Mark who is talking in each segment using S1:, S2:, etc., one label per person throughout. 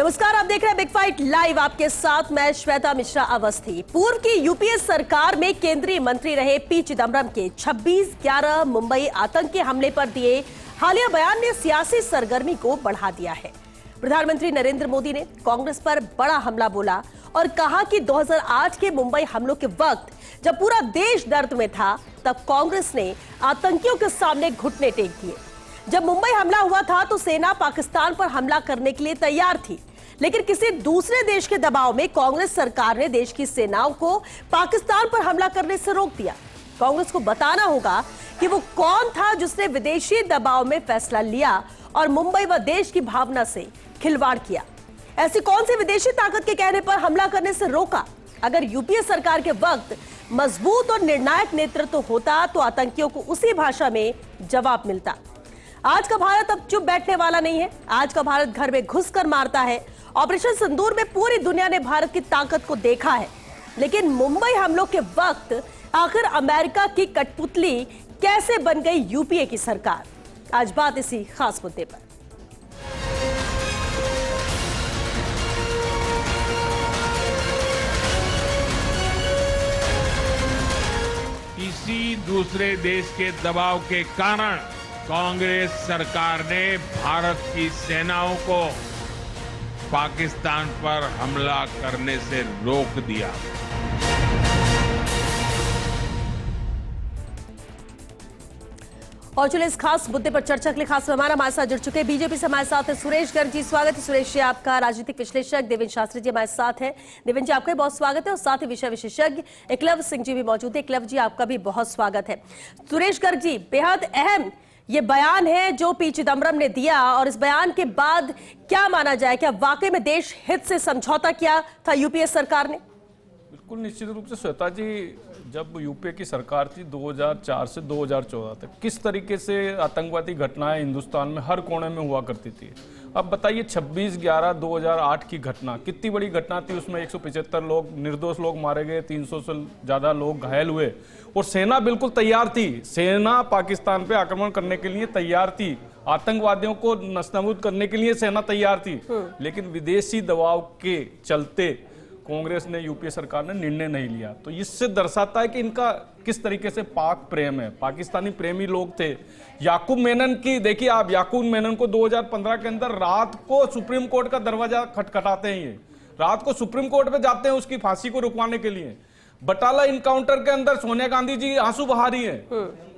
S1: नमस्कार, आप देख रहे हैं बिग फाइट लाइव। आपके साथ मैं श्वेता मिश्रा अवस्थी। पूर्व की यूपीए सरकार में केंद्रीय मंत्री रहे पी चिदम्बरम के 26/11 मुंबई आतंकी हमले पर दिए हालिया बयान ने सियासी सरगर्मी को बढ़ा दिया है। प्रधानमंत्री नरेंद्र मोदी ने कांग्रेस पर बड़ा हमला बोला और कहा कि 2008 के मुंबई हमलों के वक्त जब पूरा देश दर्द में था, तब कांग्रेस ने आतंकियों के सामने घुटने टेक दिए। जब मुंबई हमला हुआ था तो सेना पाकिस्तान पर हमला करने के लिए तैयार थी, लेकिन किसी दूसरे देश के दबाव में कांग्रेस सरकार ने देश की सेनाओं को पाकिस्तान पर हमला करने से रोक दिया। कांग्रेस को बताना होगा कि वो कौन था जिसने विदेशी दबाव में फैसला लिया और मुंबई व देश की भावना से खिलवाड़ किया। ऐसी कौन सी विदेशी ताकत के कहने पर हमला करने से रोका? अगर यूपीए सरकार के वक्त मजबूत और निर्णायक नेतृत्व होता तो आतंकियों को उसी भाषा में जवाब मिलता। आज का भारत अब चुप बैठने वाला नहीं है। आज का भारत घर में घुसकर मारता है। ऑपरेशन सिंदूर में पूरी दुनिया ने भारत की ताकत को देखा है, लेकिन मुंबई हमलों के वक्त आखिर अमेरिका की कठपुतली कैसे बन गई यूपीए की सरकार? आज बात इसी खास मुद्दे पर।
S2: किसी दूसरे देश के दबाव के कारण कांग्रेस सरकार ने भारत की सेनाओं को पाकिस्तान पर हमला करने से रोक दिया।
S1: और चलिए इस खास मुद्दे पर चर्चा के लिए खास मेहमान हमारे साथ जुड़ चुके हैं। बीजेपी से हमारे साथ है सुरेश गर्ग जी। स्वागत है सुरेश जी आपका। राजनीतिक विश्लेषक देवेंद्र शास्त्री जी हमारे साथ है। देवेंद्र जी आपका भी बहुत स्वागत है। और साथ ही विषय विशेषज्ञ एकलव सिंह जी भी मौजूद है। एकलव जी आपका भी बहुत स्वागत है। सुरेश गर्ग जी, बेहद अहम ये बयान है जो पी चिदम्बरम ने दिया, और इस बयान के बाद क्या माना जाए, क्या वाकई में देश हित से समझौता किया था यूपीए सरकार ने?
S3: बिल्कुल निश्चित रूप से श्वेता जी, जब यूपीए की सरकार थी 2004 से 2014 तक किस तरीके से आतंकवादी घटनाएं हिंदुस्तान में हर कोने में हुआ करती थी। अब बताइए 26/11/2008 की घटना कितनी बड़ी घटना थी। उसमें 175 लोग निर्दोष लोग मारे गए, 300 से ज्यादा लोग घायल हुए और सेना बिल्कुल तैयार थी। सेना पाकिस्तान पे आक्रमण करने के लिए तैयार थी, आतंकवादियों को नस्तानाबूद करने के लिए सेना तैयार थी। लेकिन विदेशी दबाव के चलते कांग्रेस ने, यूपीए सरकार ने निर्णय नहीं लिया। तो इससे दर्शाता है कि इनका किस तरीके से पाक प्रेम है। पाकिस्तानी प्रेमी लोग थे। याकूब मेनन की देखिए आप, याकूब मेनन को 2015 के अंदर रात को सुप्रीम कोर्ट का दरवाजा खटखटाते हैं। ये रात को सुप्रीम कोर्ट पे जाते हैं उसकी फांसी को रुकवाने के लिए। बटाला इनकाउंटर के अंदर सोनिया गांधी जी आंसू बहा रही है।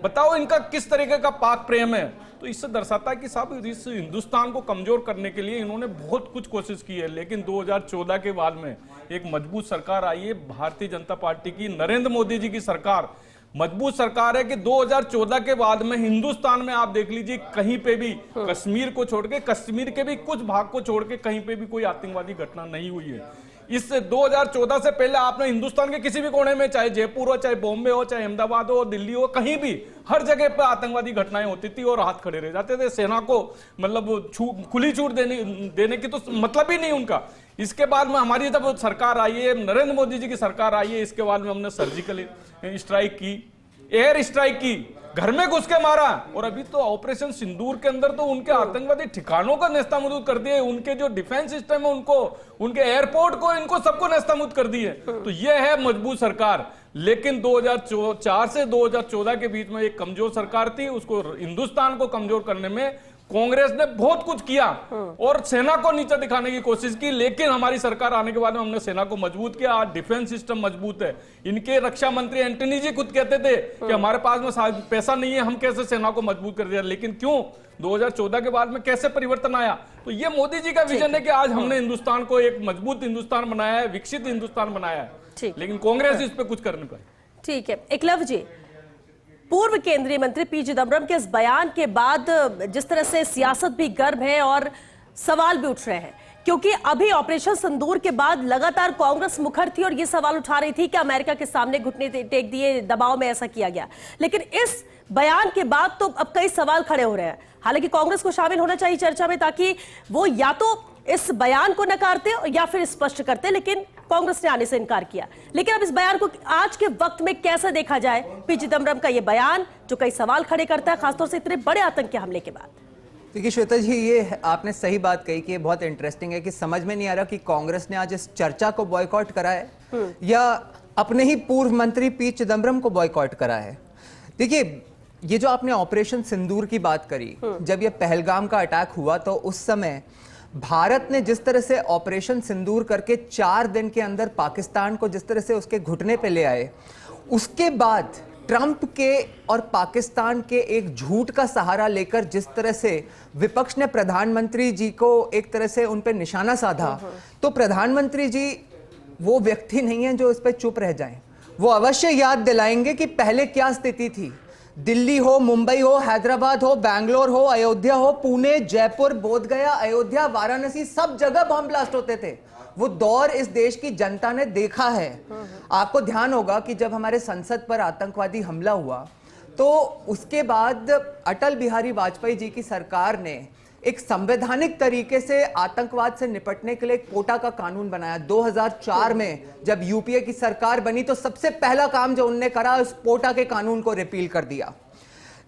S3: बताओ इनका किस तरीके का पाक प्रेम है। तो इससे दर्शाता है कि साहब इस हिंदुस्तान को कमजोर करने के लिए इन्होंने बहुत कुछ कोशिश की है। लेकिन 2014 के बाद में एक मजबूत सरकार आई है, भारतीय जनता पार्टी की, नरेंद्र मोदी जी की सरकार। मजबूत सरकार है कि 2014 के बाद में हिंदुस्तान में आप देख लीजिए कहीं पे भी, कश्मीर को छोड़ के, कश्मीर के भी कुछ भाग को छोड़ के कहीं पे भी कोई आतंकवादी घटना नहीं हुई है। इससे 2014 से पहले आपने हिंदुस्तान के किसी भी कोने में, चाहे जयपुर हो, चाहे बॉम्बे हो, चाहे अहमदाबाद हो, दिल्ली हो, कहीं भी हर जगह पर आतंकवादी घटनाएं होती थी और हाथ खड़े रह जाते थे। सेना को मतलब खुली छूट देने की तो मतलब ही नहीं उनका। इसके बाद में हमारी जब सरकार आई है, नरेंद्र मोदी जी की सरकार आई है, इसके बाद में हमने सर्जिकल स्ट्राइक की, एयर स्ट्राइक की, घर में घुस के मारा। और अभी तो ऑपरेशन सिंदूर के अंदर तो उनके आतंकवादी ठिकानों का नेस्तनाबूद कर दिए। उनके जो डिफेंस सिस्टम है उनको, उनके एयरपोर्ट को, इनको सबको नेस्तनाबूद कर दिए। तो ये है मजबूत सरकार। लेकिन 2004 से 2014 के बीच में एक कमजोर सरकार थी। उसको, हिंदुस्तान को कमजोर करने में कांग्रेस ने बहुत कुछ किया और सेना को नीचे दिखाने की कोशिश की। लेकिन हमारी सरकार आने के बाद में हमने सेना को मजबूत किया। आज डिफेंस सिस्टम मजबूत है। इनके रक्षा मंत्री एंटनी जी खुद कहते थे कि हमारे पास में पैसा नहीं है, हम कैसे सेना को मजबूत कर दिया। लेकिन क्यों 2014 के बाद में कैसे परिवर्तन आया? तो ये मोदी जी का विजन है कि आज हमने हिंदुस्तान को एक मजबूत हिंदुस्तान बनाया है, विकसित हिंदुस्तान बनाया है। लेकिन कांग्रेस इस पे कुछ कर नहीं पाई।
S1: ठीक है एकलव जी, पूर्व केंद्रीय मंत्री पी चिदम्बरम के इस बयान के बाद जिस तरह से सियासत भी गर्म है और सवाल भी उठ रहे हैं, क्योंकि अभी ऑपरेशन सिंदूर के बाद लगातार कांग्रेस मुखर थी और ये सवाल उठा रही थी कि अमेरिका के सामने घुटने टेक दिए, दबाव में ऐसा किया गया। लेकिन इस बयान के बाद तो अब कई सवाल खड़े हो रहे हैं। हालांकि कांग्रेस को शामिल होना चाहिए चर्चा में, ताकि वो या तो इस बयान को नकारते या फिर स्पष्ट करते, लेकिन कांग्रेस ने आने से इनकार किया। लेकिन अब इस बयान को आज के वक्त में कैसे देखा जाए? पी चिदम्बरम का यह बयान जो कई सवाल खड़े करता है, खासतौर से इतने बड़े आतंकी हमले के बाद।
S4: देखिए श्वेता जी, ये आपने सही बात कही कि ये बहुत इंटरेस्टिंग है कि समझ में नहीं आ रहा कि कांग्रेस ने आज इस चर्चा को बॉयकॉट करा है या अपने ही पूर्व मंत्री पी चिदम्बरम को बॉयकॉट करा है। देखिए, ये जो आपने ऑपरेशन सिंदूर की बात करी, जब ये पहलगाम का अटैक हुआ तो उस समय भारत ने जिस तरह से ऑपरेशन सिंदूर करके 4 दिन के अंदर पाकिस्तान को जिस तरह से उसके घुटने पे ले आए, उसके बाद ट्रंप के और पाकिस्तान के एक झूठ का सहारा लेकर जिस तरह से विपक्ष ने प्रधानमंत्री जी को एक तरह से उन पे निशाना साधा, तो प्रधानमंत्री जी वो व्यक्ति नहीं है जो इस पे चुप रह जाएं। वो अवश्य याद दिलाएंगे कि पहले क्या स्थिति थी। दिल्ली हो, मुंबई हो, हैदराबाद हो, बैंगलोर हो, अयोध्या हो, पुणे, जयपुर, बोधगया, अयोध्या, वाराणसी, सब जगह बम ब्लास्ट होते थे। वो दौर इस देश की जनता ने देखा है। आपको ध्यान होगा कि जब हमारे संसद पर आतंकवादी हमला हुआ तो उसके बाद अटल बिहारी वाजपेयी जी की सरकार ने एक संवैधानिक तरीके से आतंकवाद से निपटने के लिए एक पोटा का कानून बनाया। 2004 में जब यूपीए की सरकार बनी तो सबसे पहला काम जो उनने करा, उस पोटा के कानून को रिपील कर दिया।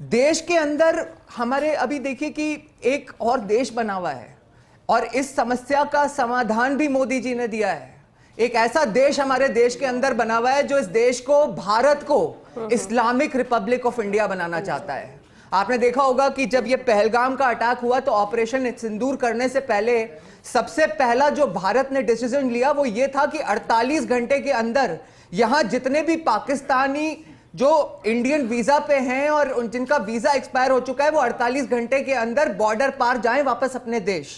S4: देश के अंदर हमारे अभी देखिए कि एक और देश बना हुआ है और इस समस्या का समाधान भी मोदी जी ने दिया है। एक ऐसा देश हमारे देश के अंदर बना हुआ है जो इस देश को, भारत को इस्लामिक रिपब्लिक ऑफ इंडिया बनाना चाहता है। आपने देखा होगा कि जब ये पहलगाम का अटैक हुआ तो ऑपरेशन सिंदूर करने से पहले सबसे पहला जो भारत ने डिसीजन लिया वो ये था कि 48 घंटे के अंदर यहां जितने भी पाकिस्तानी जो इंडियन वीजा पे हैं और जिनका वीजा एक्सपायर हो चुका है वो 48 घंटे के अंदर बॉर्डर पार जाएं वापस अपने देश।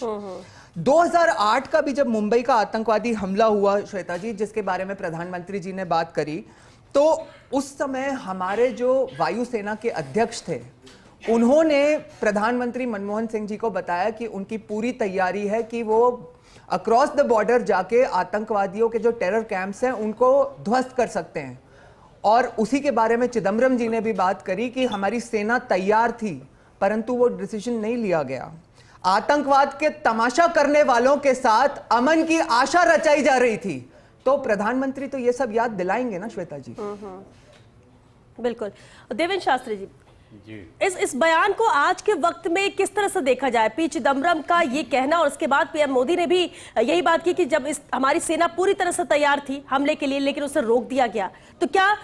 S4: 2008 का भी जब मुंबई का आतंकवादी हमला हुआ श्वेता जी, जिसके बारे में प्रधानमंत्री जी ने बात करी, तो उस समय हमारे जो वायुसेना के अध्यक्ष थे उन्होंने प्रधानमंत्री मनमोहन सिंह जी को बताया कि उनकी पूरी तैयारी है कि वो अक्रॉस द बॉर्डर जाके आतंकवादियों के जो टेरर कैंप्स हैं उनको ध्वस्त कर सकते हैं। और उसी के बारे में चिदम्बरम जी ने भी बात करी कि हमारी सेना तैयार थी परंतु वो डिसीजन नहीं लिया गया। आतंकवाद के तमाशा करने वालों के साथ अमन की आशा रचाई जा रही थी। तो प्रधानमंत्री तो ये सब याद दिलाएंगे ना श्वेता जी।
S1: बिल्कुल। देवेंद्र शास्त्री जी, इस बयान को आज के वक्त में किस तरह से देखा जाए? पी चिदम्बरम का ये कहना और उसके बाद पीएम मोदी ने भी यही बात की कि जब हमारी सेना पूरी तरह से तैयार थी हमले के लिए लेकिन उसे रोक दिया गया, तो क्या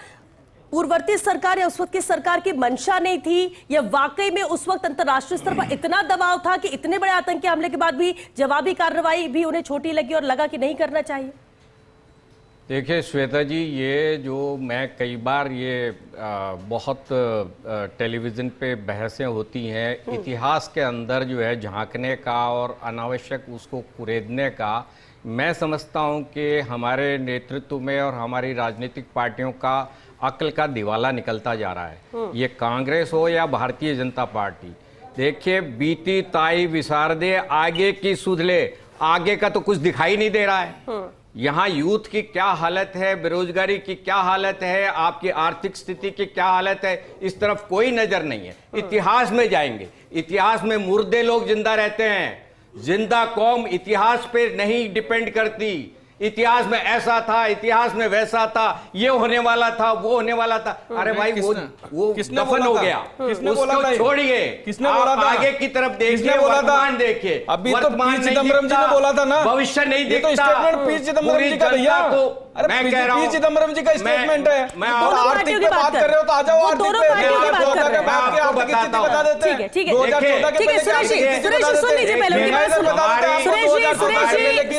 S1: पूर्ववर्ती सरकार या उस वक्त की सरकार की मंशा नहीं थी या वाकई में उस वक्त अंतर्राष्ट्रीय स्तर पर इतना दबाव था कि इतने बड़े आतंकी हमले के बाद भी जवाबी कार्रवाई भी उन्हें छोटी लगी और लगा कि नहीं करना चाहिए?
S5: देखिए श्वेता जी, ये जो मैं कई बार ये बहुत टेलीविज़न पे बहसें होती हैं इतिहास के अंदर जो है झांकने का और अनावश्यक उसको कुरेदने का, मैं समझता हूँ कि हमारे नेतृत्व में और हमारी राजनीतिक पार्टियों का अक्ल का दिवाला निकलता जा रहा है। ये कांग्रेस हो या भारतीय जनता पार्टी। देखिए, बीती ताई विसारदे आगे की सुध ले, आगे का तो कुछ दिखाई नहीं दे रहा है। यहाँ यूथ की क्या हालत है, बेरोजगारी की क्या हालत है, आपकी आर्थिक स्थिति की क्या हालत है, इस तरफ कोई नजर नहीं है। इतिहास में जाएंगे, इतिहास में मुर्दे लोग जिंदा रहते हैं। जिंदा कौम इतिहास पे नहीं डिपेंड करती। इतिहास में ऐसा था, इतिहास में वैसा था, ये होने वाला था, वो होने वाला था। अरे भाई वो दफन हो गया, उसको छोड़िए,
S3: किसने बोला था?
S5: आगे की तरफ देखिए, वर्तमान देखिए।
S3: अभी तो पी चिदम्बरम जी ने बोला था ना,
S5: भविष्य नहीं दिखता।
S3: तो स्टेटमेंट पी चिदम्बरम जी का भैया,
S5: मैं कह रहा हूँ
S3: पी चिदम्बरम जी का स्टेटमेंट है।
S5: मैं
S3: आर्थिक पे बात कर रहे हो तो आ जाओ आर्थिक पे। 2014 के बाद की आर्थिक स्थिति बता देते हैं।
S1: ठीक है
S3: 2014 के पहले
S1: सुरेश जी सुन लीजिए पहले उनकी बात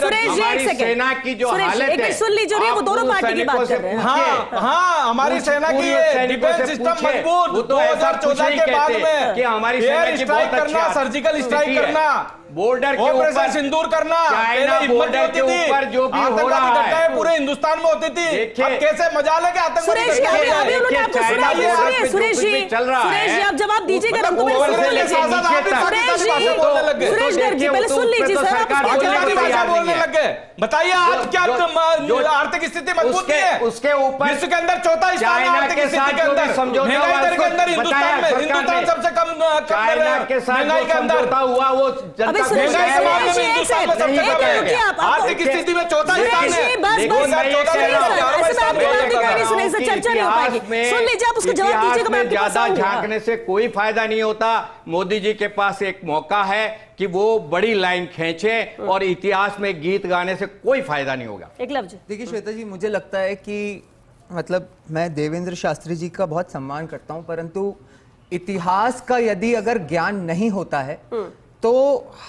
S1: सुरेश जी
S5: सेना की जो हालत है,
S1: सुन लीजिए, वो दोनों पार्टी की बात कर रहे हैं।
S3: हाँ, हमारी सेना की डिफेंस सिस्टम मजबूत 2014 के बाद में
S5: कि हमारी सेना की
S3: स्ट्राइक करना, सर्जिकल स्ट्राइक करना,
S5: बॉर्डर के ऊपर
S3: सिंदूर करना,
S5: चाइना बॉर्डर के ऊपर जो भी हो रहा है
S3: पूरे हिंदुस्तान में होती थी। अब कैसे मजाल है कि आतंकवादी
S1: सुरेश जी
S5: चल रहा है।
S1: आप जवाब दीजिएगा हमको। सुरेश जी पहले सुन लीजिए सर,
S3: बोलने लग गए। बताइए आज क्या आर्थिक स्थिति मजबूत है?
S5: उसके ऊपर
S3: विश्व के अंदर चौथा स्थान है आर्थिक स्थिति के अंदर, महंगाई दर के अंदर हिंदुस्तान सबसे कम
S5: चाइना के साथ समझौता हुआ वो
S1: महंगाई के मामले में एक सेकंड,
S3: सबसे
S1: एक
S3: कम है।
S1: रुकिए आप,
S3: आर्थिक स्थिति में चौथा स्थान है।
S1: सुरेश जी, बस
S5: लेकिन मैं ये कह रहा हूं,
S1: ऐसे में आपकी बात नहीं करनी, सुरेश से चर्चा नहीं हो पाएगी।
S5: इतिहास में-
S1: सुन लीजिए, आप उसका जवाब दीजिएगा, मैं आपके पास
S5: ज्यादा
S1: आऊंगा।
S5: झांकने से कोई फायदा नहीं होता। मोदी जी के पास एक मौका है कि वो बड़ी लाइन खींचे और इतिहास में गीत गाने से कोई फायदा नहीं होगा।
S1: एकलव्य जी,
S4: देखिए श्वेता जी, मुझे लगता है कि मतलब मैं देवेंद्र शास्त्री जी का बहुत सम्मान करता हूं, परंतु इतिहास का यदि अगर ज्ञान नहीं होता है तो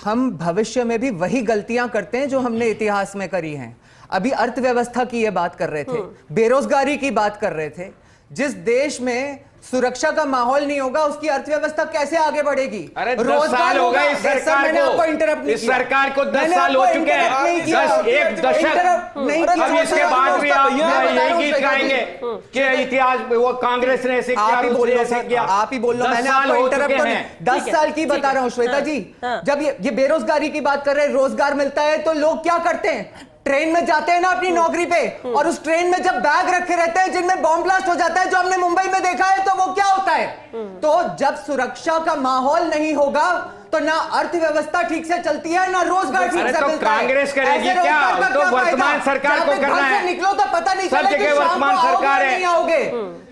S4: हम भविष्य में भी वही गलतियां करते हैं जो हमने इतिहास में करी हैं। अभी अर्थव्यवस्था की ये बात कर रहे थे, बेरोजगारी की बात कर रहे थे। जिस देश में सुरक्षा का माहौल नहीं होगा, उसकी अर्थव्यवस्था कैसे आगे बढ़ेगी?
S5: अरे 10 साल हो गए इस सरकार को, इस सरकार को 10 साल हो चुके हैं, एक दशक नहीं। अब इसके बाद भी आप यही गीत गाएंगे कि इतिहास वो कांग्रेस ने ऐसे किया,
S4: आप ही बोल लो,
S5: ऐसे किया।
S4: आप ही बोल लो,
S5: 10
S4: मैंने
S5: साल
S4: आपको
S5: हो
S4: इंटरप्ट
S5: चुके
S4: कर
S5: हैं।
S4: 10 साल की बता रहा हूं श्वेता जी। जब ये बेरोजगारी की बात कर रहे हैं, रोजगार मिलता है तो लोग क्या करते हैं? ट्रेन में जाते हैं ना अपनी नौकरी पे, और उस ट्रेन में जब बैग रखे रहते हैं जिनमें बॉम्ब ब्लास्ट हो जाता है, जो हमने मुंबई में देखा है, तो वो क्या होता है? तो जब सुरक्षा का माहौल नहीं होगा तो ना अर्थव्यवस्था ठीक से चलती है, ना रोजगार ठीक से
S5: तो
S4: मिलता है।
S5: कांग्रेस करेगी
S4: ऐसे
S5: क्या?
S4: रोजगार का
S5: तो
S4: क्या
S5: वर्तमान
S4: फायदा?
S5: सरकार
S4: जहाँ
S5: को
S4: पे
S5: करना
S4: घर से
S5: है।
S4: निकलो तो पता नहीं
S5: सब
S4: चले कि
S5: जगह
S4: शाम को
S5: वर्तमान
S4: आओगे
S5: सरकार
S4: या
S5: है।
S4: नहीं आओगे।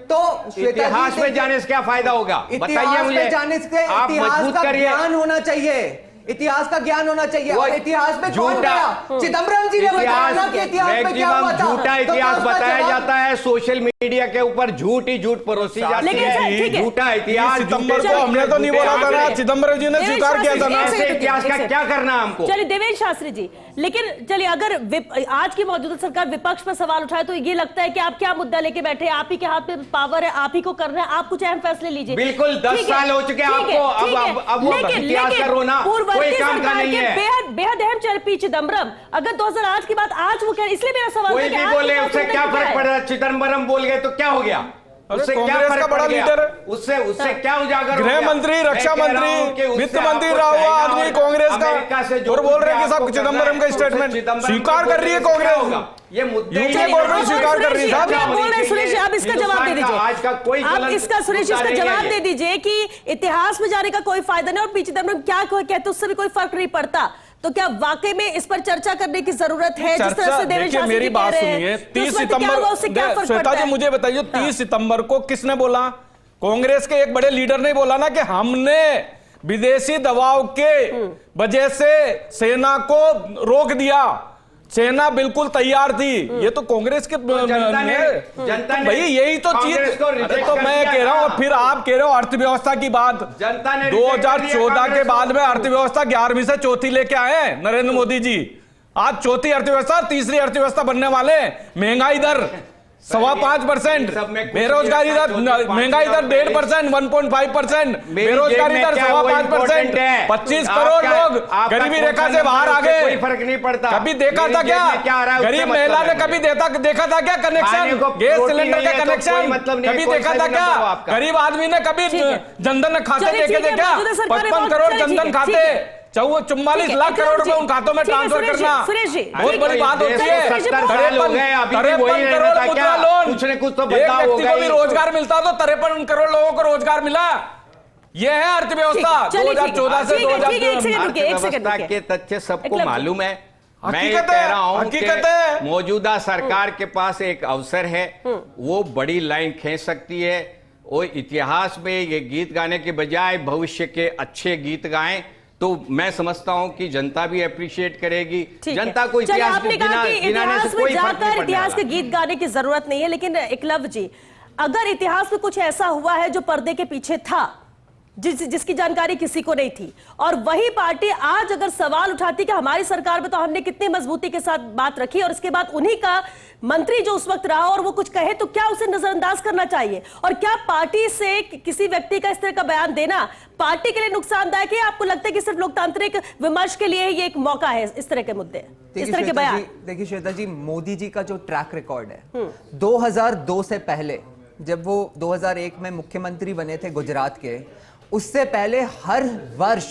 S4: तो श्वेता जी,
S5: इतिहास में
S4: देखिए,
S5: जाने से क्या फायदा होगा? बताइए
S4: इतिहास
S5: मुझे।
S4: में जाने से
S5: आप
S4: इतिहास
S5: मजबूत
S4: का
S5: करिए।
S4: ज्ञान होना चाहिए, इतिहास का ज्ञान होना चाहिए।
S5: वो
S4: और इतिहास में कौन
S5: झूठा-
S4: गया? चिदम्बरम जी ने बताया ना कि इतिहास में क्या हुआ था।
S5: झूठा
S4: तो
S5: इतिहास
S4: उसका
S5: बताया
S4: जवाब-
S5: जाता है, सोशल मीडिया के ऊपर झूठ ही झूठ परोसी जाती
S1: लेकिन सर, ठीक
S5: है।
S1: है।
S5: झूठा इतिहास,
S3: सितंबर
S5: झूठे
S3: को हमने तो नहीं
S5: झूठे
S3: बोला था ना,
S5: आंकड़े।
S3: चिदम्बरम जी ने
S1: देवेश
S3: स्वीकार किया था
S1: शास्त्री
S3: ना।
S1: जी,
S5: ऐसे इतिहास का क्या करना हमको?
S1: चलिए देवेश शास्त्री जी, लेकिन चलिए अगर आज की मौजूदा सरकार विपक्ष पर सवाल उठाए तो ये लगता है कि आप क्या मुद्दा लेके बैठे हैं? आप ही के हाथ में पावर है, आप ही को करना है, आप कुछ अहम फैसले लीजिए।
S5: बिल्कुल, 10
S1: ठीक है,
S5: साल हो चुके हैं
S1: ठीक है,
S5: आपको,
S1: ठीक है।
S5: अब वो
S1: लेकिन-
S5: इतिहास
S1: लेकिन
S5: का रोना,
S1: पूर्ववर्ती
S5: कोई काम का
S1: सरकार
S5: नहीं
S1: के
S5: है।
S1: बेहद अहम चेहरे पी चिदम्बरम, अगर 2008 की बात आज वो कह, इसलिए मेरा सवाल
S5: कोई
S1: था कि
S5: भी
S1: आज
S5: बोले,
S1: की
S5: उससे
S1: बात
S5: क्या
S1: मुद्दा
S5: फर्क
S1: है?
S5: पड़ रहा है? चिदम्बरम बोल गए तो क्या हो गया? उससे क्या
S3: कांग्रेस
S5: फर्क
S3: का
S5: पड़
S3: बड़ा
S5: गया?
S3: लीडर है।
S5: उससे क्या उजागर हो
S3: गृह
S5: गया?
S3: मंत्री,
S5: मैं
S3: रक्षा
S5: कह रहा हूं कि
S3: मंत्री,
S5: उससे
S3: वित्त मंत्री
S5: आपको
S3: रहा हुआ
S5: चाइना
S3: आदमी
S5: और
S3: कांग्रेस
S5: अमेरिका से
S3: का,
S5: जो
S3: और बोल रहे हैं कि
S5: आपको
S3: साहब
S5: करना
S3: चिदम्बरम का
S5: है,
S3: स्टेटमेंट
S5: चिदम्बरम
S3: स्वीकार
S5: को
S3: कर रही है
S5: बोल के क्या
S3: कांग्रेस।
S5: होगा? ये मुद्दे
S3: यूपीए
S5: ही
S3: गवर्नमेंट
S5: नहीं है।
S3: स्वीकार कर रही है साहब।
S1: आप बोल रहे हैं सुरेश जी, आप इसका जवाब दे दीजिए।
S5: आज का कोई
S1: आप
S5: गलत
S1: इसका सुरेश जी,
S5: मुद्दा
S1: इसका
S5: नहीं है
S1: जवाब
S5: ये।
S1: दे दीजिए कि इतिहास में जाने का कोई फायदा नहीं, और पी चिदम्बरम क्या कहते उससे भी कोई फर्क नहीं पड़ता। तो क्या वाकई में इस पर चर्चा करने की जरूरत है? जिस तरह से देवेश
S3: देखिए
S1: शास्त्री
S3: मेरी
S1: जी कह
S3: बात
S1: रहे हैं,
S3: सुनिए,
S1: तो
S3: 30
S1: उस वक्त क्या हुआ, उससे क्या
S3: सितंबर
S1: फर्क
S3: श्वेता
S1: पड़ता
S3: जी
S1: है?
S3: मुझे बताइए, 30 सितंबर को किसने बोला? कांग्रेस के एक बड़े लीडर ने बोला ना कि हमने विदेशी दबाव के वजह से सेना को रोक दिया, सेना बिल्कुल तैयार थी। ये तो कांग्रेस के
S5: जनता ने
S3: भाई यही तो चीज।
S5: कांग्रेस को
S3: अरे
S5: रिजेक्ट
S3: तो
S5: कर
S3: मैं
S5: दिया
S3: कह रहा हूं,
S5: था।
S3: फिर आप कह रहे हो अर्थव्यवस्था की बात।
S5: जनता ने रिजेक्ट कर दिया
S3: 2014 के
S5: कांग्रेस
S3: बाद
S5: को।
S3: में अर्थव्यवस्था 11वीं से चौथी लेके आए हैं नरेंद्र मोदी जी। आज चौथी अर्थव्यवस्था, तीसरी अर्थव्यवस्था बनने वाले। महंगाई दर 5.25%, बेरोजगारी दर, महंगाई दर 1.5%, 1.5%, बेरोजगारी दर 5.25%, 25 करोड़ लोग गरीबी रेखा से बाहर आ गए।
S5: कोई फर्क नहीं पड़ता।
S3: कभी देखा था क्या? गरीब महिला ने कभी देखा था क्या कनेक्शन? गैस सिलेंडर का कनेक्शन कभी देखा था क्या? गरीब आदमी ने कभी जनधन खाते देखे थे क्या? 55 करोड़ जनधन खाते, 44 लाख करोड़ रुपए उन खातों में ट्रांसफर करना बहुत बड़ी बात होती है।
S5: 70 साल हो गए, अभी भी वही
S3: 53
S5: रहता
S3: करोड़
S5: क्या?
S3: मुद्रा लोन,
S5: कुछ न कुछ तो
S3: एक
S5: बदलाव
S3: व्यक्ति
S5: होगा
S3: को भी
S5: ही।
S3: रोजगार मिलता तो 53 करोड़ लोगों को रोजगार मिला। यह है अर्थव्यवस्था 2014 से 2014।
S5: अर्थव्यवस्था के तथ्य सबको
S1: एकलव्य।
S5: मालूम है। मैं ये
S3: हकीकत
S5: कह
S3: है,
S5: रहा हूं
S3: हकीकत है।
S5: कि मौजूदा सरकार के पास एक अवसर है, वो बड़ी लाइन खींच सकती है। वो इतिहास में ये गीत गाने के बजाय भविष्य के अच्छे गीत गाएं तो मैं समझता हूं कि जनता भी अप्रिशिएट करेगी।
S1: ठीक है।
S5: जनता को
S1: चलिए,
S5: इतिहास
S1: आपने कहा कि
S5: गिनाने
S1: इतिहास
S5: से
S1: में
S5: कोई फर्क नहीं
S1: जाकर
S5: पड़ने
S1: इतिहास के
S5: वाला।
S1: गीत गाने की जरूरत नहीं है, लेकिन एकलव्य जी, अगर इतिहास में कुछ ऐसा हुआ है जो पर्दे के पीछे था, जिसकी जानकारी किसी को नहीं थी, और वही पार्टी आज अगर सवाल उठाती कि हमारी सरकार में तो हमने कितनी मजबूती के साथ बात रखी, और इसके बाद उन्हीं का मंत्री जो उस वक्त रहा और वो कुछ कहे, तो क्या उसे नजरअंदाज करना चाहिए? और क्या पार्टी से किसी व्यक्ति का इस तरह का बयान देना पार्टी के लिए नुकसानदायक है? आपको लगता है कि सिर्फ लोकतांत्रिक विमर्श के लिए ये एक मौका है इस तरह के मुद्दे, इस तरह के बयान?
S4: देखिए श्वेता जी, मोदी जी का जो ट्रैक रिकॉर्ड है 2002 से पहले, जब वो 2001 में मुख्यमंत्री बने थे गुजरात के, उससे पहले हर वर्ष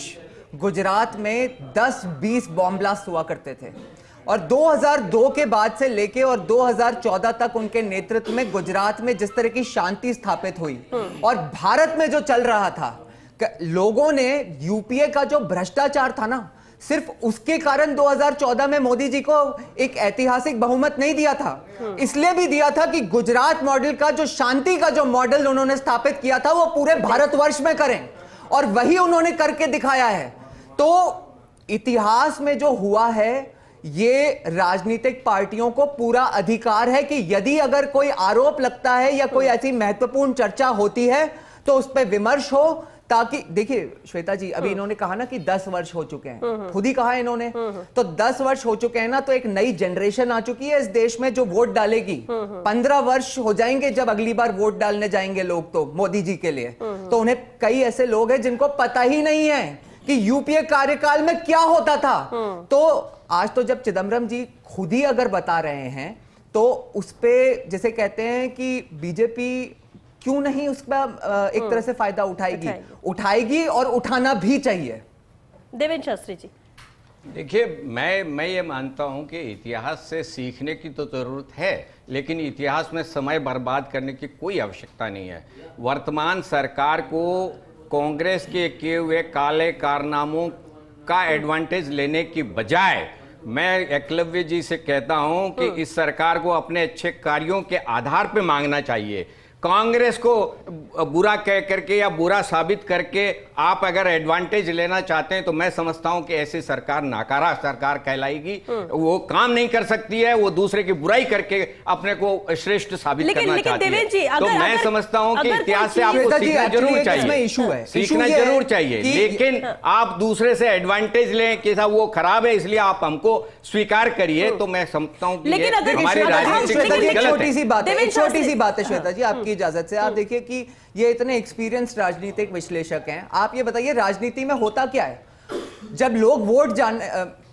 S4: गुजरात में 10-20 बॉम्ब ब्लास्ट हुआ करते थे। और 2002 के बाद से लेके और 2014 तक उनके नेतृत्व में गुजरात में जिस तरह की शांति स्थापित हुई, और भारत में जो चल रहा था, लोगों ने यूपीए का जो भ्रष्टाचार था ना, सिर्फ उसके कारण 2014 में मोदी जी को एक ऐतिहासिक बहुमत नहीं दिया था, इसलिए भी दिया था कि गुजरात मॉडल का जो शांति का जो मॉडल उन्होंने स्थापित किया था वो पूरे भारतवर्ष में करें, और वही उन्होंने करके दिखाया है। तो इतिहास में जो हुआ है, ये राजनीतिक पार्टियों को पूरा अधिकार है कि यदि अगर कोई आरोप लगता है या कोई ऐसी महत्वपूर्ण चर्चा होती है तो उस पर विमर्श हो, ताकि देखिए श्वेता जी, अभी इन्होंने कहा ना कि 10 वर्ष हो चुके हैं, खुद ही कहा इन्होंने, तो 10 वर्ष हो चुके हैं ना, तो एक नई जनरेशन आ चुकी है इस देश में जो वोट डालेगी। 15 वर्ष हो जाएंगे जब अगली बार वोट डालने जाएंगे लोग तो मोदी जी के लिए, तो उन्हें कई ऐसे लोग हैं जिनको पता ही नहीं है कि यूपीए कार्यकाल में क्या होता था। तो आज तो जब चिदम्बरम जी खुद ही अगर बता रहे हैं तो उस पे जैसे कहते हैं कि बीजेपी क्यों नहीं उसका एक तरह से फायदा उठाएगी और उठाना भी चाहिए।
S1: देवेंद्र शास्त्री जी,
S5: देखिए, मैं ये मानता हूं कि इतिहास से सीखने की तो जरूरत है, लेकिन इतिहास में समय बर्बाद करने की कोई आवश्यकता नहीं है। वर्तमान सरकार को कांग्रेस के किए हुए काले कारनामों का एडवांटेज लेने की बजाय मैं एकलव्य जी से कहता हूं कि इस सरकार को अपने अच्छे कार्यों के आधार पर मांगना चाहिए। कांग्रेस को बुरा कह करके या बुरा साबित करके आप अगर एडवांटेज लेना चाहते हैं तो मैं समझता हूं कि ऐसी सरकार नाकारा सरकार कहलाएगी। वो काम नहीं कर सकती है, वो दूसरे की बुराई करके अपने को श्रेष्ठ साबित करना चाहती है। तो मैं समझता हूं कि इतिहास से आपको सीखना जरूर चाहिए, सीखना जरूर चाहिए, लेकिन आप दूसरे से एडवांटेज लें कि साहब वो खराब है इसलिए आप हमको स्वीकार करिए, तो मैं समझता हूं कि हमारी राजनीति
S4: छोटी सी बात है श्वेता जी, आपकी इजाजत से। आप देखिए कि ये इतने एक्सपीरियंस राजनीतिक विश्लेषक हैं, आप ये बताइए राजनीति में होता क्या है? जब लोग वोट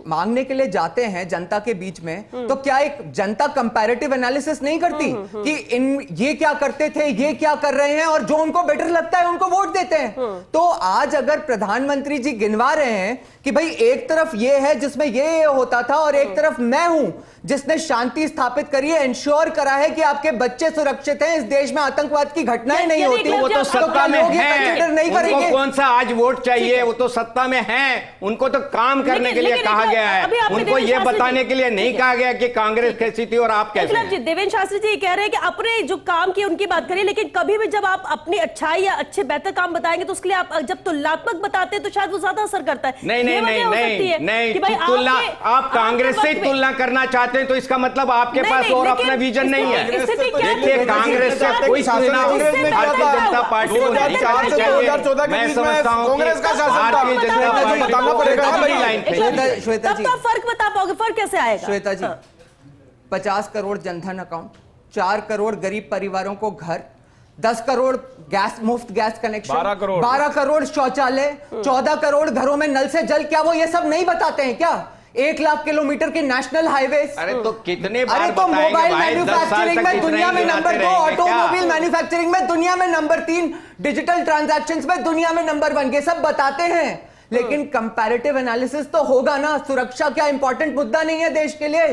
S4: मांगने के लिए जाते हैं जनता के बीच में, तो क्या एक जनता कंपैरेटिव एनालिसिस नहीं करती कि ये क्या करते थे, ये क्या कर रहे हैं, और जो उनको बेटर लगता है उनको वोट देते हैं। तो आज अगर प्रधानमंत्री जी गिनवा रहे हैं कि भाई एक तरफ ये है जिसमें ये होता था और एक तरफ मैं हूं जिसने शांति स्थापित करी है, इंश्योर करा है कि आपके बच्चे सुरक्षित हैं, इस देश में आतंकवाद की घटनाएं नहीं होती,
S5: वो तो सत्ता में है, उनको कौन सा आज वोट चाहिए? वो तो सत्ता में है, उनको तो काम करने के लिए कहा गया है, उनको ये बताने के लिए नहीं कहा गया कि कांग्रेस कैसी थी और आप कैसे हैं।
S1: देवेंद्र शास्त्री जी कह रहे हैं कि अपने जो काम किए उनकी बात करिए, लेकिन कभी भी जब आप अपनी अच्छाई या अच्छे बेहतर काम बताएंगे तो उसके लिए आप जब तुलनात्मक बताते हैं तो शायद वो ज्यादा असर करता है।
S5: नहीं, तुलना आप कांग्रेस से तुलना करना चाहते हैं तो इसका मतलब आपके पास और अपना विजन नहीं है। देखिए, कांग्रेस से कोई तुलना भारतीय जनता पार्टी को नहीं करनी चाहिए। मैं समझता हूं
S6: कांग्रेस का शासन
S5: भारतीय जनता पार्टी बताना
S4: पड़ेगा। श्वेता जी,
S1: फर्क बता पाओगे, फर्क कैसे आएगा?
S4: श्वेता जी, 50 करोड़ जनधन अकाउंट, 4 करोड़ गरीब परिवारों को घर, 10 करोड़ गैस, मुफ्त गैस कनेक्शन, 12 करोड़ शौचालय, 14 करोड़ घरों में नल से जल, क्या वो ये सब नहीं बताते हैं क्या? 1 लाख किलोमीटर के नेशनल हाईवे,
S5: अरे तो कितने बार
S4: अरे तो मोबाइल मैन्युफैक्चरिंग में दुनिया में नंबर 2, ऑटोमोबाइल मैन्युफैक्चरिंग में दुनिया में नंबर 3, डिजिटल ट्रांजैक्शंस में दुनिया में नंबर 1, ये सब बताते हैं, लेकिन कंपैरेटिव एनालिसिस तो होगा ना। सुरक्षा क्या इंपॉर्टेंट मुद्दा नहीं है देश के लिए?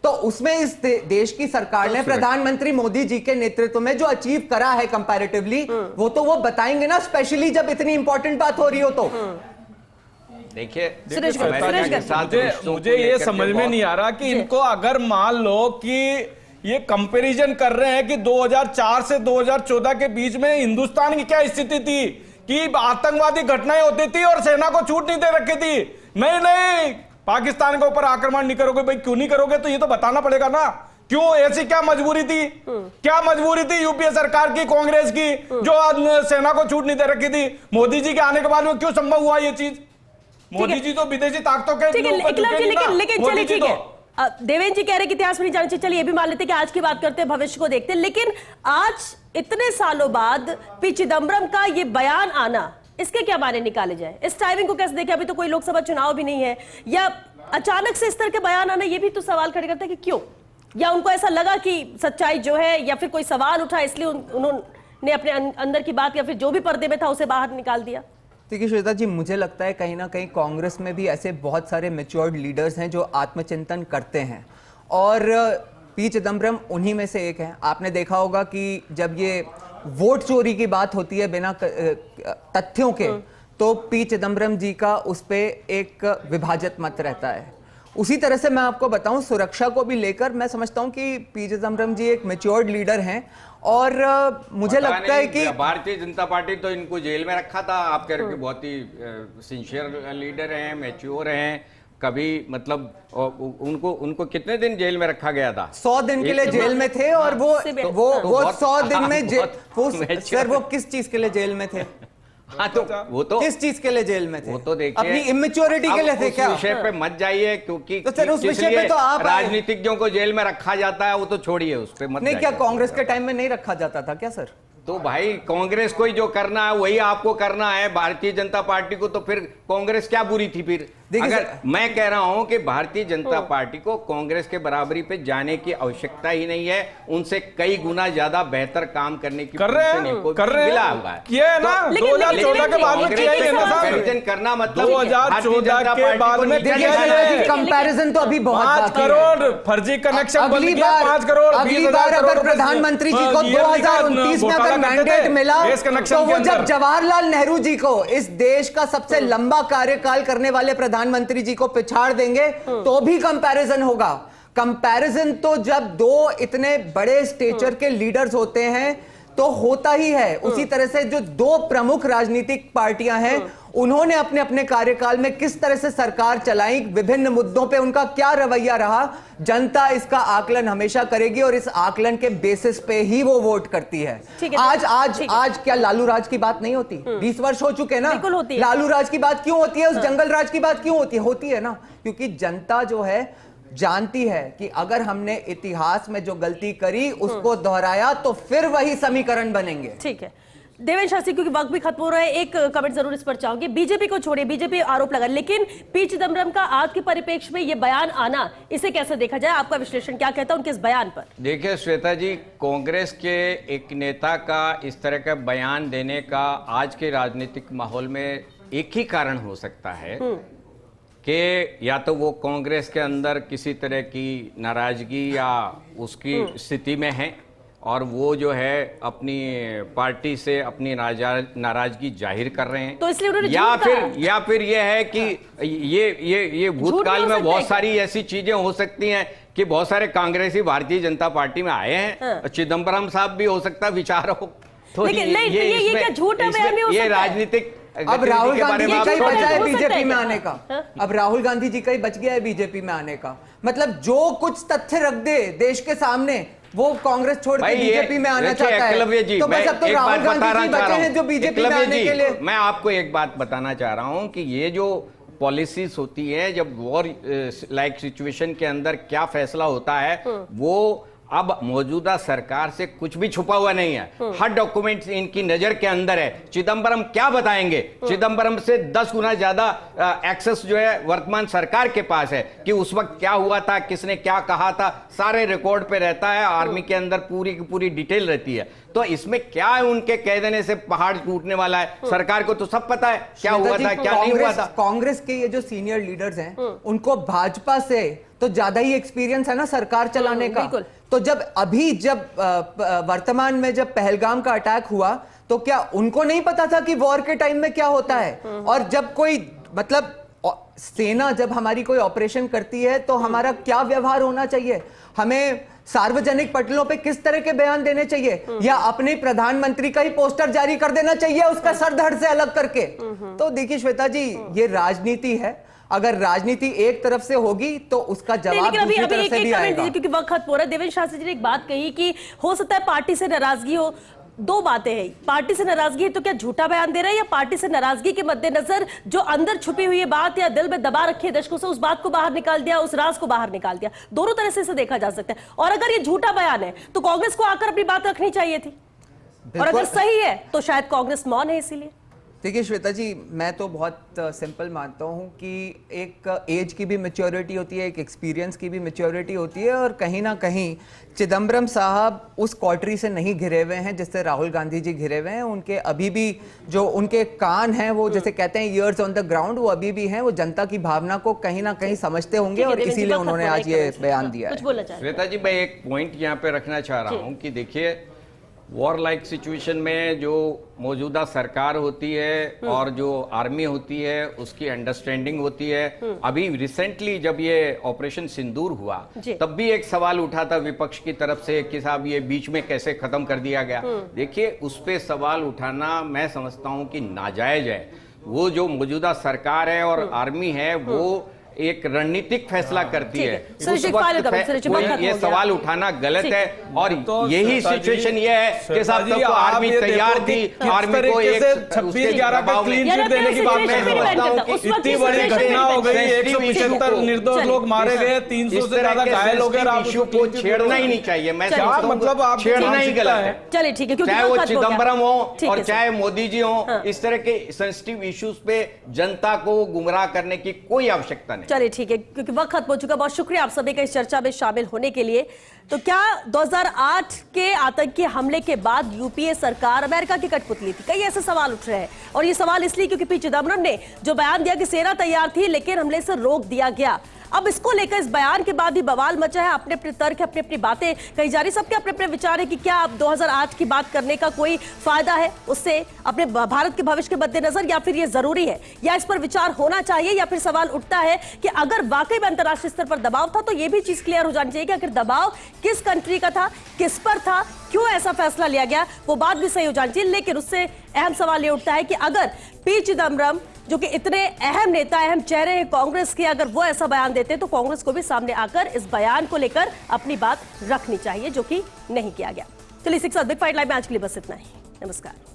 S4: तो उसमें इस देश की सरकार ने प्रधानमंत्री मोदी जी के नेतृत्व में जो अचीव करा है कंपैरेटिवली, वो तो वो बताएंगे ना, स्पेशली जब इतनी इंपॉर्टेंट बात हो रही हो तो।
S5: देखिए,
S3: मुझे ये समझ में नहीं आ रहा कि इनको अगर मान लो कि ये कंपैरिजन कर रहे हैं कि 2004 से 2014 के बीच में हिंदुस्तान की क्या स्थिति थी कि आतंकवादी घटनाएं होती थी और सेना को छूट नहीं दे रखी थी। नहीं, पाकिस्तान के ऊपर आक्रमण नहीं करोगे, भाई क्यों नहीं करोगे? तो ये तो बताना पड़ेगा ना, क्यों? ऐसी क्या मजबूरी थी? क्या मजबूरी थी यूपीए सरकार की, कांग्रेस की, जो सेना को छूट नहीं दे रखी थी? मोदी जी के आने के बाद में क्यों संभव हुआ ये चीज? मोदी जी तो विदेशी ताकतों के
S1: लेकिन चलिए ठीक है, देवेंद्र जी कह रहे हैं कि इतिहास में नहीं जाना चाहिए, चलिए ये भी मान लेते हैं कि आज की बात करते हैं, भविष्य को देखते हैं। लेकिन आज इतने सालों बाद पी चिदम्बरम का ये बयान आना, इसके क्या माने निकाले जाए? इस टाइमिंग को कैसे देखें? अभी तो कोई लोकसभा चुनाव भी नहीं है, या अचानक से इस तरह के बयान आना, ये भी तो सवाल खड़े करता है कि क्यों? या उनको ऐसा लगा कि सच्चाई जो है, या फिर कोई सवाल उठा इसलिए उन्होंने अपने अंदर की बात या फिर जो भी पर्दे में था उसे बाहर निकाल दिया?
S4: देखिए श्वेता जी, मुझे लगता है कहीं ना कहीं कांग्रेस में भी ऐसे बहुत सारे मैच्योर्ड लीडर्स हैं जो आत्मचिंतन करते हैं, और पी चिदम्बरम उन्हीं में से एक हैं। आपने देखा होगा कि जब ये वोट चोरी की बात होती है बिना तथ्यों के, तो तो पी चिदम्बरम जी का उस पे एक विभाजित मत रहता है। उसी तरह से मैं आपको बताऊं, सुरक्षा को भी लेकर मैं समझता हूं कि पी चिदम्बरम जी एक मैच्योर्ड लीडर हैं और मुझे लगता है कि
S5: भारतीय जनता पार्टी तो इनको जेल में रखा था। आप कह रहे हो कि बहुत ही सिंसियर लीडर हैं, मैच्योर हैं। कभी मतलब उनको कितने दिन जेल में रखा गया था?
S4: 100 दिन के लिए जेल में थे और वो 100 दिन में सर वो किस चीज के लिए जेल में थे?
S5: हाँ, तो वो तो
S4: किस चीज के लिए जेल में थे?
S5: वो तो देखिए
S4: अपनी इमेच्योरिटी के लिए थे क्या?
S5: उस विषय पे मत जाइए, क्योंकि
S4: तो सर उस विषय पे तो आप
S5: राजनीतिज्ञों को जेल में रखा जाता है, वो तो छोड़िए, उस पे मत
S4: नहीं। क्या कांग्रेस के टाइम में नहीं रखा जाता था क्या सर?
S5: तो भाई कांग्रेस को ही जो करना है वही आपको करना है, भारतीय जनता पार्टी को तो फिर कांग्रेस क्या बुरी थी फिर? अगर मैं कह रहा हूं कि भारतीय जनता पार्टी को कांग्रेस के बराबरी पे जाने की आवश्यकता ही नहीं है, उनसे कई गुना ज्यादा बेहतर काम करने की
S3: कर रहे हैं किया है ना। 2014 के बाद में किया ही है ना साहब।
S5: कंपैरिजन करना मतलब
S3: 2014 के बाद में
S4: कंपैरिजन तो अभी बहुत
S3: 5 करोड़ फर्जी कनेक्शन बंद किया। 5 करोड़
S4: अगली बार अगर प्रधानमंत्री जी को 2029 में अगर मैंडेट मिला तो वो जब जवाहरलाल नेहरू जी को, इस देश का सबसे लंबा कार्यकाल करने वाले प्रधानमंत्री जी को पिछाड़ देंगे तो भी कंपैरिजन होगा। कंपैरिजन तो जब दो इतने बड़े स्टेचर के लीडर्स होते हैं तो होता ही है। उसी तरह से जो दो प्रमुख राजनीतिक पार्टियां हैं उन्होंने अपने अपने कार्यकाल में किस तरह से सरकार चलाई, विभिन्न मुद्दों पे उनका क्या रवैया रहा, जनता इसका आकलन हमेशा करेगी और इस आकलन के बेसिस पे ही वो वोट करती है। आज क्या लालू राज की बात नहीं होती? 20 वर्ष हो चुके ना। लालू राज की बात क्यों होती है? उस जंगल राज की बात क्यों होती है ना, क्योंकि जनता जो है जानती है कि अगर हमने इतिहास में जो गलती करी उसको दोहराया तो फिर वही समीकरण बनेंगे।
S1: ठीक है देवेंद्र शास्त्री, क्योंकि वक्त भी खत्म हो रहा है, एक कमेंट जरूर इस पर चाहूंगी। बीजेपी को छोड़िए, बीजेपी आरोप लगा, लेकिन पी चिदम्बरम का आज के परिप्रेक्ष्य में ये बयान आना, इसे कैसे देखा जाए? आपका विश्लेषण क्या कहता है उनके इस बयान पर?
S5: देखिए श्वेता जी, कांग्रेस के एक नेता का इस तरह का बयान देने का आज के राजनीतिक माहौल में एक ही कारण हो सकता है कि या तो वो कांग्रेस के अंदर किसी तरह की नाराजगी या उसकी स्थिति में है और वो जो है अपनी पार्टी से अपनी नाराजगी जाहिर कर रहे हैं,
S1: तो इसलिए उन्होंने
S5: या फिर ये है कि ये भूतकाल में बहुत सारी ऐसी चीजें हो सकती हैं कि बहुत सारे कांग्रेसी भारतीय जनता पार्टी में आए हैं। चिदम्बरम साहब भी हो सकता है विचार हो, तो
S1: ये क्या झूठा बयान नहीं हो सकता?
S5: ये राजनीतिक
S4: अब राहुल गांधी जी का ही बचा है बीजेपी में आने का। अब राहुल गांधी जी का ही बच गया है बीजेपी में आने का। मतलब जो कुछ तथ्य रख दे देश के सामने वो कांग्रेस छोड़ के बीजेपी में आना चाहता है, तो बस अब तो राहुल गांधी जी बचे हैं जो बीजेपी में आने के लिए।
S5: मैं आपको एक बात बताना चाह रहा हूं कि ये जो पॉलिसीज होती है, जब वॉर लाइक सिचुएशन के अंदर क्या फैसला होता है, वो अब मौजूदा सरकार से कुछ भी छुपा हुआ नहीं है। हर डॉक्यूमेंट इनकी नजर के अंदर है। चिदम्बरम क्या बताएंगे? चिदम्बरम से 10 गुना ज्यादा एक्सेस जो है वर्तमान सरकार के पास है कि उस वक्त क्या हुआ था, किसने क्या कहा था, सारे रिकॉर्ड पे रहता है। आर्मी के अंदर पूरी की पूरी डिटेल रहती है। तो इसमें क्या है, उनके कह देने से पहाड़ टूटने वाला है? सरकार को तो सब पता है क्या हुआ था, क्या नहीं हुआ था।
S4: कांग्रेस के ये जो सीनियर लीडर्स हैं उनको भाजपा से तो ज्यादा ही एक्सपीरियंस है ना सरकार चलाने का। तो जब वर्तमान में जब पहलगाम का अटैक हुआ तो क्या उनको नहीं पता था कि वॉर के टाइम में क्या होता है? और जब कोई मतलब सेना जब हमारी कोई ऑपरेशन करती है तो हमारा क्या व्यवहार होना चाहिए, हमें सार्वजनिक पटलों पे किस तरह के बयान देने चाहिए, या अपने प्रधानमंत्री का ही पोस्टर जारी कर देना चाहिए उसका सर धड़ से अलग करके? तो देखिए श्वेता जी, ये राजनीति है। अगर राजनीति एक तरफ से होगी तो उसका जवाब दूसरी तरफ से भी आएगा।
S1: क्योंकि वक्त खत्म हो रहा है। देवेंद्र शास्त्री जी ने एक बात कही कि हो सकता है पार्टी से नाराजगी हो। दो बातें हैं, पार्टी से नाराजगी है तो क्या झूठा बयान दे रहा है, या पार्टी से नाराजगी के मद्देनजर जो अंदर छुपी हुई बात या दिल में दबा रखी है दशकों से, उस बात को बाहर निकाल दिया, उस राज को बाहर निकाल दिया? दोनों तरह से इसे देखा जा सकता है। और अगर ये झूठा बयान है तो कांग्रेस को आकर अपनी बात रखनी चाहिए थी, और अगर सही है तो शायद कांग्रेस मौन है। इसीलिए
S4: देखिए श्वेता जी, मैं तो बहुत सिंपल मानता हूँ कि एक एज की भी मैच्योरिटी होती है, एक एक्सपीरियंस की भी मैच्योरिटी होती है, और कहीं ना कहीं चिदम्बरम साहब उस कॉटरी से नहीं घिरे हुए हैं जिससे राहुल गांधी जी घिरे हुए हैं। उनके अभी भी जो उनके कान हैं, वो जैसे कहते हैं ईयर्स ऑन द ग्राउंड, वो अभी भी हैं। वो जनता की भावना को कहीं ना कहीं समझते होंगे और इसीलिए उन्होंने आज ये बयान दिया है।
S5: श्वेता जी, मैं एक पॉइंट यहाँ पे रखना चाह रहा हूँ कि देखिए, वॉर लाइक सिचुएशन में जो मौजूदा सरकार होती है और जो आर्मी होती है उसकी अंडरस्टैंडिंग होती है। अभी रिसेंटली जब ये ऑपरेशन सिंदूर हुआ तब भी एक सवाल उठा था विपक्ष की तरफ से कि साहब ये बीच में कैसे खत्म कर दिया गया। देखिए, उस पे सवाल उठाना मैं समझता हूं कि नाजायज है। वो जो मौजूदा सरकार है और आर्मी है वो एक रणनीतिक फैसला करती है। उस वक्त ये सवाल उठाना गलत है और यही सिचुएशन ये है कि साहब तब तो आर्मी तैयार थी, आर्मी को एक
S3: 26/11 पे क्लीन चिट देने की बात मैं समझता हूं कि इतनी बड़ी घटना हो गई, 175 निर्दोष लोग मारे गए, 300 से ज्यादा घायल हो गए। आप
S5: इशू को छेड़ना ही नहीं चाहिए। मैं
S3: मतलब आप
S5: छेड़ना ही गलत है।
S1: चलिए ठीक है,
S5: चाहे वो चिदम्बरम हो और चाहे मोदी जी हो, इस तरह के सेंसिटिव इश्यूज पे जनता को गुमराह करने की कोई आवश्यकता नहीं।
S1: चलिए ठीक है, क्योंकि वक्त खत्म हो चुका। बहुत शुक्रिया आप सभी का इस चर्चा में शामिल होने के लिए। तो क्या 2008 के आतंकी हमले के बाद यूपीए सरकार अमेरिका की कठपुतली थी? कई ऐसे सवाल उठ रहे हैं और ये सवाल इसलिए क्योंकि पी चिदम्बरम ने जो बयान दिया कि सेना तैयार थी लेकिन हमले से रोक दिया गया। अब इसको लेकर इस बयान के बाद ही बवाल मचा है। अपने अपने तर्क, अपनी अपनी बातें कही जा रही, सबके अपने अपने विचार है कि क्या अब 2008 की बात करने का कोई फायदा है उससे अपने भारत के भविष्य के मद्देनजर, या फिर ये जरूरी है, या इस पर विचार होना चाहिए। या फिर सवाल उठता है कि अगर वाकई में अंतर्राष्ट्रीय स्तर पर दबाव था तो ये भी चीज क्लियर हो जानी चाहिए कि आखिर दबाव किस कंट्री का था, किस पर था, क्यों ऐसा फैसला लिया गया, वो बात भी सही हो जानी चाहिए। लेकिन उससे अहम सवाल ये उठता है कि अगर पी चिदम्बरम जो कि इतने अहम नेता, अहम चेहरे हैं कांग्रेस के, अगर वो ऐसा बयान देते तो कांग्रेस को भी सामने आकर इस बयान को लेकर अपनी बात रखनी चाहिए, जो कि नहीं किया गया। चलिए 6 बिग फाइट लाइव में आज के लिए बस इतना ही। नमस्कार।